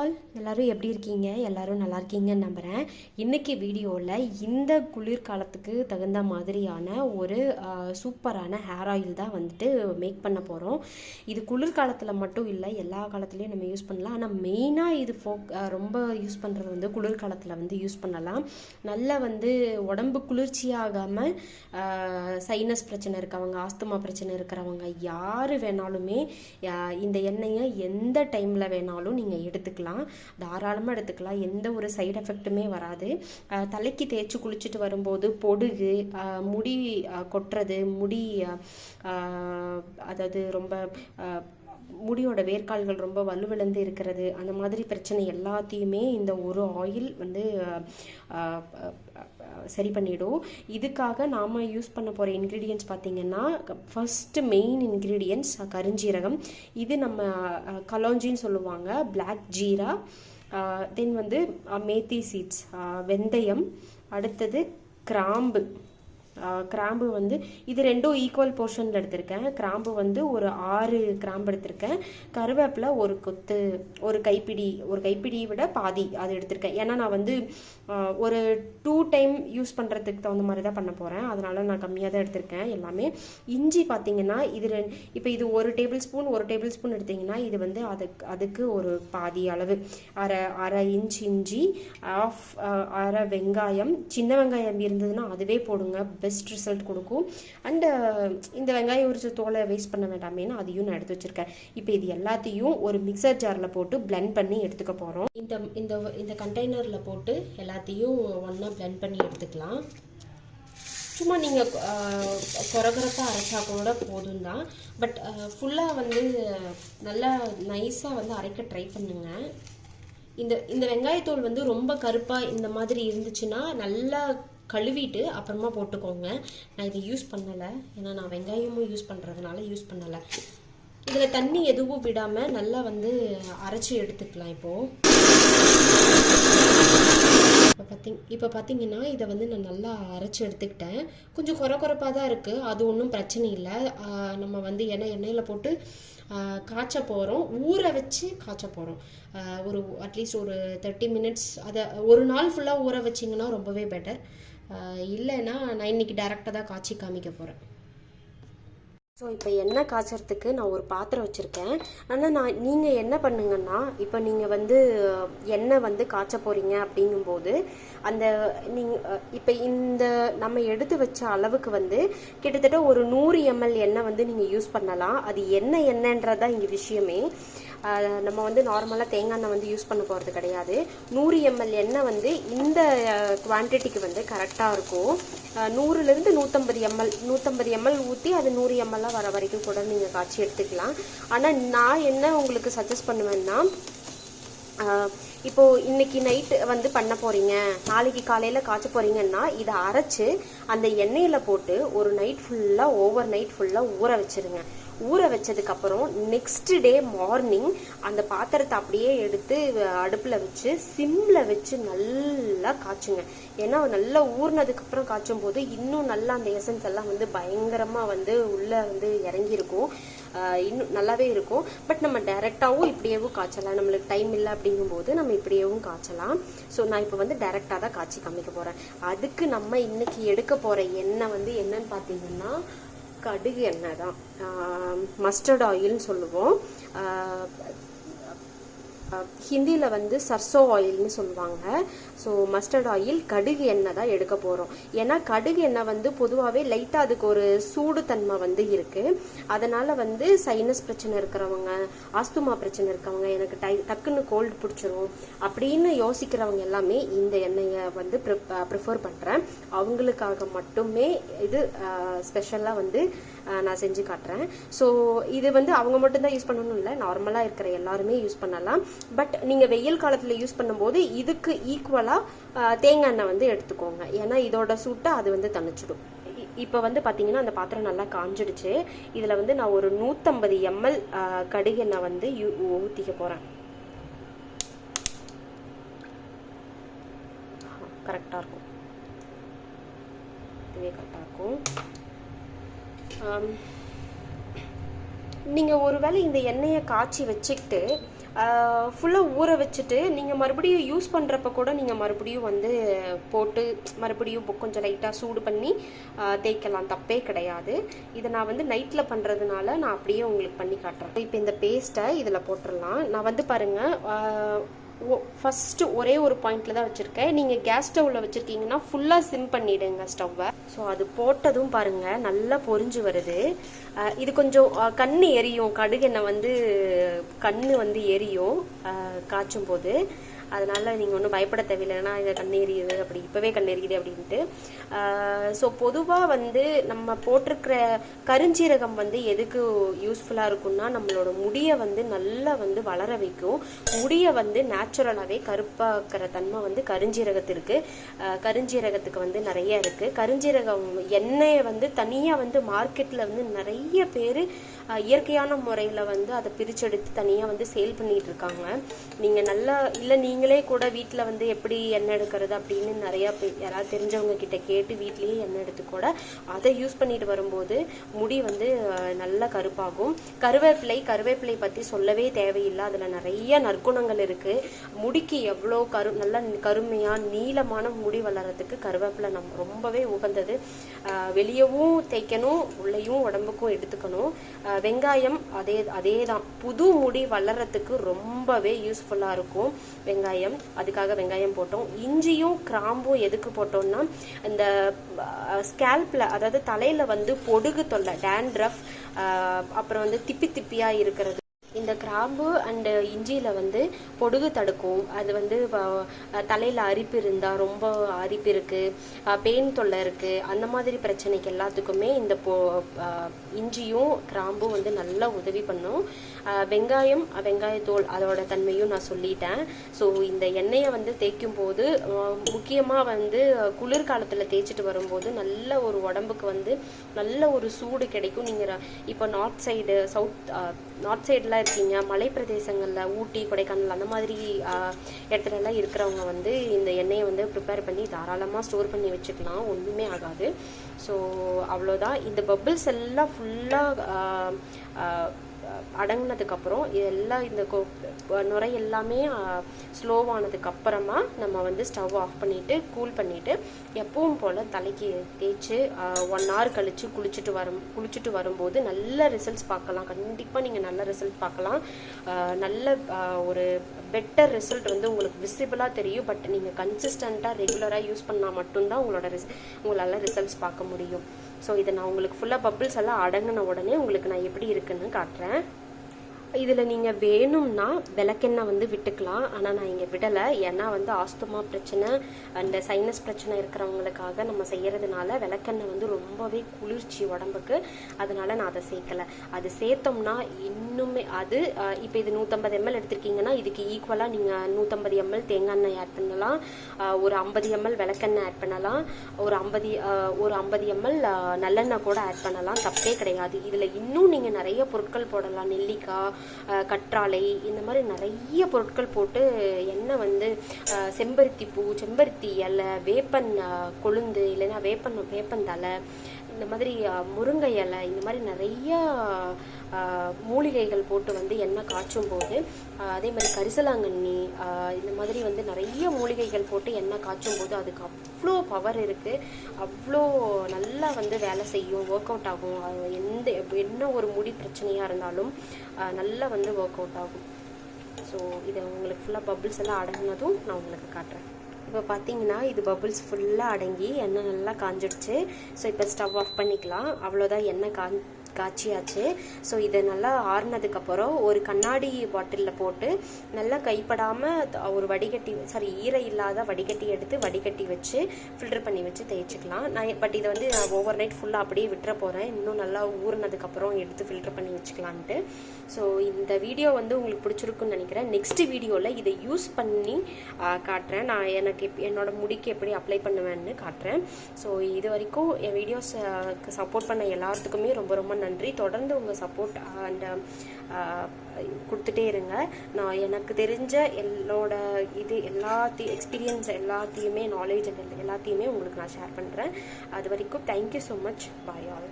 All எல்லோரும் எப்படி இருக்கீங்க? எல்லோரும் நல்லா இருக்கீங்கன்னு நம்புகிறேன். இன்றைக்கி வீடியோவில் இந்த குளிர்காலத்துக்கு தகுந்த மாதிரியான ஒரு சூப்பரான ஹேர் ஆயில் தான் வந்துட்டு மேக் பண்ண போகிறோம். இது குளிர்காலத்தில் மட்டும் இல்லை, எல்லா காலத்துலேயும் நம்ம யூஸ் பண்ணலாம். ஆனால் மெயினாக இது ரொம்ப யூஸ் பண்ணுறது வந்து குளிர்காலத்தில் வந்து யூஸ் பண்ணலாம். நல்லா வந்து உடம்பு குளிர்ச்சியாகாமல் சைனஸ் பிரச்சனை இருக்கவங்க, ஆஸ்துமா பிரச்சனை இருக்கிறவங்க யார் வேணாலுமே இந்த எண்ணெயை எந்த டைமில் வேணாலும் நீங்கள் எடுத்துக்கலாம், தாராளமாக எடுத்துக்கலாம். எந்த ஒரு சைடு எஃபெக்ட்டுமே வராது. தலைக்கு தேய்ச்சி குளிச்சுட்டு வரும்போது பொடுகு, முடி கொட்டுறது, முடி அதாவது ரொம்ப முடியோட வேர்க்கால்கள் ரொம்ப வலுவிழந்து இருக்கிறது, அந்த மாதிரி பிரச்சனை எல்லாத்தையுமே இந்த ஒரு ஆயில் வந்து சரி பண்ணிடும். இதுக்காக நாம் யூஸ் பண்ண போகிற இன்க்ரீடியன்ட்ஸ் பார்த்திங்கன்னா, ஃபஸ்ட்டு மெயின் இன்க்ரீடியன்ட்ஸ் கருஞ்சீரகம். இது நம்ம கலோஞ்சின்னு சொல்லுவாங்க, பிளாக் ஜீரா. தென் வந்து மேத்தி சீட்ஸ், வெந்தயம். அடுத்தது கிராம்பு. கிராம்பு வந்து இது ரெண்டும் ஈக்குவல் போர்ஷனில் எடுத்திருக்கேன். கிராம்பு வந்து ஒரு 6 கிராம்பு எடுத்திருக்கேன். கருவேப்பிலை ஒரு கொத்து, ஒரு கைப்பிடியை விட பாதி அது எடுத்திருக்கேன். ஏன்னா நான் வந்து ஒரு 2 டைம் யூஸ் பண்ணுறதுக்கு தகுந்த மாதிரி தான் பண்ண போகிறேன், அதனால் நான் கம்மியாக தான் எடுத்திருக்கேன் எல்லாமே. இஞ்சி பார்த்திங்கன்னா இது இப்போ இது 1 டேபிள் ஸ்பூன் எடுத்திங்கன்னா இது வந்து அதுக்கு ஒரு பாதி அளவு, அரை இன்ச் இஞ்சி, அரை வெங்காயம். சின்ன வெங்காயம் இருந்ததுன்னா அதுவே போடுங்க, பெஸ்ட் ரிசல்ட் கொடுக்கும். அண்டு இந்த வெங்காயம் உரிச்ச தோலை வேஸ்ட் பண்ண வேண்டாமேன்னு அதையும் நான் எடுத்து வச்சுருக்கேன். இப்போ இது எல்லாத்தையும் ஒரு மிக்சர் ஜாரில் போட்டு பிளெண்ட் பண்ணி எடுத்துக்க போகிறோம். இந்த கண்டெய்னரில் போட்டு எல்லாத்தையும் ஒன்றா பிளெண்ட் பண்ணி எடுத்துக்கலாம். சும்மா நீங்கள் கொரகரப்பாக அரைச்சா கூட போதும் தான், பட் ஃபுல்லாக வந்து நல்லா நைஸாக வந்து அரைக்க ட்ரை பண்ணுங்கள். இந்த வெங்காயத்தோல் வந்து ரொம்ப கருப்பாக இந்த மாதிரி இருந்துச்சுன்னா நல்லா கழுவிட்டு அப்புறமா போட்டுக்கோங்க. நான் இதை யூஸ் பண்ணலை, ஏன்னா நான் வெங்காயமும் யூஸ் பண்ணுறதுனால யூஸ் பண்ணலை. இதில் தண்ணி எதுவும் விடாமல் நல்லா வந்து அரைச்சி எடுத்துக்கலாம். இப்போ பார்த்தீங்கன்னா இதை வந்து நான் நல்லா அரைச்சி எடுத்துக்கிட்டேன். கொஞ்சம் கொரப்பாக தான் இருக்குது, அது ஒன்றும் பிரச்சனை இல்லை. நம்ம வந்து எண்ணெயில் போட்டு காய்ச்ச போகிறோம், ஊற வச்சு காய்ச்ச போகிறோம். ஒரு அட்லீஸ்ட் ஒரு 30 மினிட்ஸ். அதை ஒரு நாள் ஃபுல்லாக ஊற வச்சிங்கன்னா ரொம்பவே பெட்டர். இல்லைன்னா நான் இன்றைக்கி டேரெக்டாக தான் காய்ச்சி காமிக்க போகிறேன். ஸோ இப்போ எண்ணெய் காய்ச்சறதுக்கு நான் ஒரு பாத்திரம் வச்சுருக்கேன். ஆனால் நீங்கள் என்ன பண்ணுங்கன்னா, இப்போ நீங்கள் வந்து எண்ணெய் வந்து காய்ச்ச போகிறீங்க அப்படிங்கும்போது இப்போ இந்த நம்ம எடுத்து வச்ச அளவுக்கு வந்து கிட்டத்தட்ட ஒரு 100 ml எண்ணெய் வந்து நீங்கள் யூஸ் பண்ணலாம். அது எண்ணெய்ன்றதான் இங்கே விஷயமே. நம்ம வந்து நார்மலாக தேங்காய் எண்ணெய் வந்து யூஸ் பண்ண போகிறது கிடையாது. 100 ml எண்ணெய் வந்து இந்த குவான்டிட்டிக்கு வந்து கரெக்டாக இருக்கும். 100லேருந்து 150 ml ஊற்றி அது 100 ml வர வரைக்கும் கூட நீங்கள் காய்ச்சி எடுத்துக்கலாம். ஆனால் நான் என்ன உங்களுக்கு சஜஸ்ட் பண்ணுவேன்னா, இப்போது இன்றைக்கி நைட்டு வந்து பண்ண போகிறீங்க, நாளைக்கு காலையில் காய்ச்ச போகிறீங்கன்னா இதை அரைச்சி அந்த எண்ணெயில் போட்டு ஒரு நைட் ஃபுல்லாக, ஓவர் நைட் ஃபுல்லாக ஊற வச்சுருங்க. ஊற வச்சதுக்கப்புறம் நெக்ஸ்ட் டே மார்னிங் அந்த பாத்திரத்தை அப்படியே எடுத்து அடுப்பில் வச்சு சிம்மில் வச்சு நல்லா காய்ச்சுங்க. ஏன்னா நல்லா ஊறினதுக்கப்புறம் காய்ச்சும் போது இன்னும் நல்லா அந்த எசன்ஸ் எல்லாம் வந்து பயங்கரமாக வந்து உள்ளே வந்து இறங்கியிருக்கும், இன்னும் நல்லாவே இருக்கும். பட் நம்ம டைரெக்டாகவும் இப்படியேவும் காய்ச்சலாம். நம்மளுக்கு டைம் இல்லை அப்படிங்கும்போது நம்ம இப்படியேவும் காய்ச்சலாம். ஸோ நான் இப்போ வந்து டைரெக்டாக தான் காய்ச்சி காமிக்க போகிறேன். அதுக்கு நம்ம இன்னைக்கு எடுக்க போகிற எண்ணெய் வந்து என்னன்னு பார்த்தீங்கன்னா, கடுகு எண்ணெய் தான், மஸ்டர்ட் ஆயில்னு சொல்லுவோம். ஹிந்தியில் வந்து சர்சோ ஆயில்னு சொல்லுவாங்க. ஸோ மஸ்டர்ட் ஆயில், கடுகு எண்ணெய் தான் எடுக்க போகிறோம். ஏன்னா கடுகு எண்ணெய் வந்து பொதுவாகவே லைட்டாக அதுக்கு ஒரு சூடு தன்மை வந்து இருக்குது. அதனால் வந்து சைனஸ் பிரச்சனை இருக்கிறவங்க, ஆஸ்துமா பிரச்சனை இருக்கவங்க, எனக்கு டக்குன்னு கோல்டு பிடிச்சிரும் அப்படின்னு யோசிக்கிறவங்க எல்லாமே இந்த எண்ணெயை வந்து ப்ரிஃபர் பண்ணுறேன். அவங்களுக்காக மட்டுமே இது ஸ்பெஷலாக வந்து நான் செஞ்சு காட்டுறேன். ஸோ இது வந்து அவங்க மட்டும்தான் யூஸ் பண்ணணும் இல்லை, நார்மலாக இருக்கிற எல்லாருமே யூஸ் பண்ணலாம். பட் நீங்கள் வெயில் காலத்தில் யூஸ் பண்ணும்போது இதுக்கு ஈக்குவலாக தேங்காய் எண்ணெய் வந்து எடுத்துக்கோங்க. ஏன்னா இதோட சூட்டை அது வந்து தணிச்சிடும். இப்போ வந்து பார்த்தீங்கன்னா அந்த பாத்திரம் நல்லா காஞ்சிடுச்சு. இதில் வந்து நான் ஒரு 150 ml கடுகு எண்ணெய் வந்து ஊற்றிக்க போகிறேன். கரெக்டாக இருக்கும், இதுவே கரெக்டாக இருக்கும். நீங்கள் ஒருவேளை இந்த எண்ணெயை காய்ச்சி வச்சுக்கிட்டு ஃபுல்லாக ஊற வச்சுட்டு நீங்கள் மறுபடியும் யூஸ் பண்ணுறப்ப கூட நீங்கள் மறுபடியும் வந்து போட்டு மறுபடியும் கொஞ்சம் லைட்டாக சூடு பண்ணி தேய்க்கலாம், தப்பே கிடையாது. இதை நான் வந்து நைட்டில் பண்ணுறதுனால நான் அப்படியே உங்களுக்கு பண்ணி காட்டுறேன். இப்போ இந்த பேஸ்ட்டை இதில் போட்டுடலாம். நான் வந்து பாருங்கள், ஃபஸ்ட்டு ஒரே ஒரு பாயிண்டில் தான் வச்சுருக்கேன். நீங்கள் கேஸ் ஸ்டவ்வில் வச்சுருக்கீங்கன்னா ஃபுல்லாக சிம் பண்ணிவிடுங்க ஸ்டவ்வை. ஸோ அது போட்டதும் பாருங்கள் நல்லா பொரிஞ்சு வருது. இது கொஞ்சம் கண் எரியும், கடுகெண்ணெய் வந்து கண் வந்து எரியும் காய்ச்சும் போது. அதனால் நீங்கள் ஒன்றும் பயப்பட தேவையில்லைன்னா இதை கண் எரியுது அப்படி இப்போவே கண் எரியுது அப்படின்ட்டு. ஸோ பொதுவாக வந்து நம்ம போட்டிருக்கிற கருஞ்சீரகம் வந்து எதுக்கு யூஸ்ஃபுல்லாக இருக்கும்னா நம்மளோட முடியை வந்து நல்லா வந்து வளர வைக்கும். முடியை வந்து நேச்சுரலாகவே கருப்பாக்கிற தன்மை வந்து கருஞ்சீரகத்திற்கு கருஞ்சீரகத்துக்கு வந்து நிறைய இருக்குது. கருஞ்சீரகம் எண்ணெயை வந்து தனியாக வந்து மார்க்கெட்டில் வந்து நிறைய பேர் இயற்கையான முறையில் வந்து அதை பிரிச்செடுத்து தனியாக வந்து சேல் பண்ணிகிட்டு இருக்காங்க. நீங்கள் நல்லா இல்லை நீங்களே கூட வீட்டில் வந்து எப்படி எண்ணெய் எடுக்கிறது அப்படின்னு நிறையா யாராவது தெரிஞ்சவங்க கிட்ட கேட்டு வீட்லேயே எண்ணெய் எடுத்து கூட அதை யூஸ் பண்ணிட்டு வரும்போது முடி வந்து நல்லா கருப்பாகும். கருவேப்பிலை பற்றி சொல்லவே தேவையில்லை, அதில் நிறைய நற்குணங்கள் இருக்குது. முடிக்கு எவ்வளோ நல்ல கருமையாக நீளமான முடி வளர்கிறதுக்கு கருவேப்பிலை ரொம்பவே உகந்தது. வெளியவும் தேய்க்கணும், உள்ளேயும் உடம்புக்கும் எடுத்துக்கணும். வெங்காயம் அதே தான், புது முடி வளர்கிறதுக்கு ரொம்பவே யூஸ்ஃபுல்லாக இருக்கும் வெங்காயம். அதுக்காக வெங்காயம் போட்டோம். இஞ்சியும் கிராம்பும் எதுக்கு போட்டோம்னா இந்த ஸ்கேல்பில், அதாவது தலையில் வந்து பொடுகு தொல்லை, டேண்ட்ரஃப், அப்புறம் வந்து திப்பியாக இருக்கிறது. இந்த கிராம்பு அண்டு இஞ்சியில் வந்து பொடுகு தடுக்கும். அது வந்து தலையில் அரிப்பு இருந்தால், ரொம்ப அரிப்பு இருக்குது, பெயின் தொல்லை இருக்குது, அந்த மாதிரி பிரச்சனைக்கு எல்லாத்துக்குமே இந்த இஞ்சியும் கிராம்பும் வந்து நல்லா உதவி பண்ணும். வெங்காயத்தோல் அதோட தன்மையும் நான் சொல்லிட்டேன். ஸோ இந்த எண்ணெயை வந்து தேய்க்கும் போது முக்கியமாக வந்து குளிர்காலத்தில் தேய்ச்சிட்டு வரும்போது நல்ல ஒரு உடம்புக்கு வந்து நல்ல ஒரு சூடு கிடைக்கும். நீங்கள் இப்போ நார்த் சைடெலாம் இருக்கீங்க, மலை பிரதேசங்களில் ஊட்டி கொடைக்கானல் அந்த மாதிரி இடத்துலலாம் இருக்கிறவங்க வந்து இந்த எண்ணெயை வந்து ப்ரிப்பேர் பண்ணி தாராளமாக ஸ்டோர் பண்ணி வச்சுக்கலாம், ஒன்றுமே ஆகாது. ஸோ அவ்வளோதான். இந்த பபிள்ஸ் எல்லாம் ஃபுல்லாக அடங்கினதுக்கப்புறம் இதெல்லாம் இந்த நுரை எல்லாமே ஸ்லோவானதுக்கப்புறமா நம்ம வந்து ஸ்டவ் ஆஃப் பண்ணிவிட்டு கூல் பண்ணிவிட்டு எப்பவும் போல் தலைக்கு தேய்ச்சி 1 hour கழித்து குளிச்சுட்டு வரும்போது நல்ல ரிசல்ட்ஸ் பார்க்கலாம். கண்டிப்பாக நீங்கள் நல்ல ரிசல்ட் பார்க்கலாம். நல்ல ஒரு பெட்டர் ரிசல்ட் வந்து உங்களுக்கு விசிபிளாக தெரியும். பட் நீங்கள் கன்சிஸ்டண்ட்டாக ரெகுலராக யூஸ் பண்ணால் மட்டும்தான் உங்களால் ரிசல்ட்ஸ் பார்க்க முடியும். ஸோ இதை நான் உங்களுக்கு ஃபுல்லாக பபிள்ஸ் எல்லாம் அடங்கின உடனே உங்களுக்கு நான் எப்படி இருக்குன்னு காட்டுறேன். இதில் நீங்கள் வேணும்னா விளக்கெண்ணெய் வந்து விட்டுக்கலாம், ஆனால் நான் இங்கே விடலை. ஏன்னா வந்து ஆஸ்துமா பிரச்சனை அண்ட் சைனஸ் பிரச்சனை இருக்கிறவங்களுக்காக நம்ம செய்கிறதுனால விளக்கெண்ணெய் வந்து ரொம்பவே குளிர்ச்சி உடம்புக்கு, அதனால் நான் அதை சேர்க்கலை. அது சேர்த்தோம்னா இன்னுமே அது இப்போ இது 150 ml எடுத்திருக்கீங்கன்னா இதுக்கு ஈக்குவலாக நீங்கள் 150 ml தேங்காய் எண்ணெய் ஆட் பண்ணலாம், ஒரு 50 ml விளக்கெண்ணெய் ஆட் பண்ணலாம், ஒரு 50 ml நல்லெண்ணெய் கூட ஆட் பண்ணலாம், தப்பே கிடையாது. இதில் இன்னும் நீங்கள் நிறைய பொருட்கள் போடலாம், நெல்லிக்காய், கற்றாழை, இந்த மாதிரி நிறைய பொருட்கள் போட்டு எண்ணெய் வந்து செம்பருத்தி பூ, செம்பருத்தி இலை, வேப்பன் கொழுந்து, இல்லைன்னா வேப்பந்தலை, இந்த மாதிரி முருங்கை இலை, இந்த மாதிரி நிறைய மூலிகைகள் போட்டு வந்து எண்ணெய் காய்ச்சும் போது, அதே மாதிரி கரிசலாங்கண்ணி, இந்த மாதிரி வந்து நிறைய மூலிகைகள் போட்டு எண்ணெய் காய்ச்சும் போது அதுக்கு அவ்வளோ பவர் இருக்குது, அவ்வளோ நல்லா வந்து வேலை செய்யும், ஒர்க் அவுட் ஆகும். என்ன ஒரு முடி பிரச்சனையாக இருந்தாலும் நல்லா வந்து ஒர்க் அவுட் ஆகும். ஸோ இதை உங்களுக்கு ஃபுல்லாக பபிள்ஸ் எல்லாம் அடங்கினதும் நான் உங்களுக்கு காட்டுறேன். இப்போ பார்த்தீங்கன்னா இது பபிள்ஸ் ஃபுல்லாக அடங்கி எண்ணெய் நல்லா காஞ்சிடுச்சு. ஸோ இப்போ ஸ்டவ் ஆஃப் பண்ணிக்கலாம். அவ்வளோதான், எண்ணெய் காய்ச்சியாச்சு. ஸோ இதை நல்லா ஆறுனதுக்கப்புறம் ஒரு கண்ணாடி பாட்டிலில் போட்டு நல்லா கைப்படாமல் ஒரு ஈரை இல்லாத வடிகட்டி வச்சு ஃபில்டர் பண்ணி வச்சு தேய்ச்சிக்கலாம். பட் இதை வந்து நான் ஓவர் நைட் ஃபுல்லாக அப்படியே விட்டுற போகிறேன், இன்னும் நல்லா ஊறினதுக்கப்புறம் எடுத்து ஃபில்டர் பண்ணி வச்சுக்கலான்ட்டு. ஸோ இந்த வீடியோ வந்து உங்களுக்கு பிடிச்சிருக்குன்னு நினைக்கிறேன். நெக்ஸ்ட் வீடியோவில் இதை யூஸ் பண்ணி காட்டுறேன். நான் என்னோட முடிக்கு எப்படி அப்ளை பண்ணுவேன்னு காட்டுறேன். ஸோ இது வரைக்கும் என் வீடியோஸுக்கு சப்போர்ட் பண்ண எல்லாத்துக்குமே ரொம்ப ரொம்ப நன்றி. தொடர்ந்து உங்கள் சப்போர்ட் அண்ட் கொடுத்துட்டே இருங்க. நான் எனக்கு தெரிஞ்ச எக்ஸ்பீரியன்ஸ் எல்லாத்தையுமே, நாலேஜ் எல்லாத்தையுமே உங்களுக்கு நான் ஷேர் பண்ணுறேன். அது வரைக்கும் thank you so much. Bye all.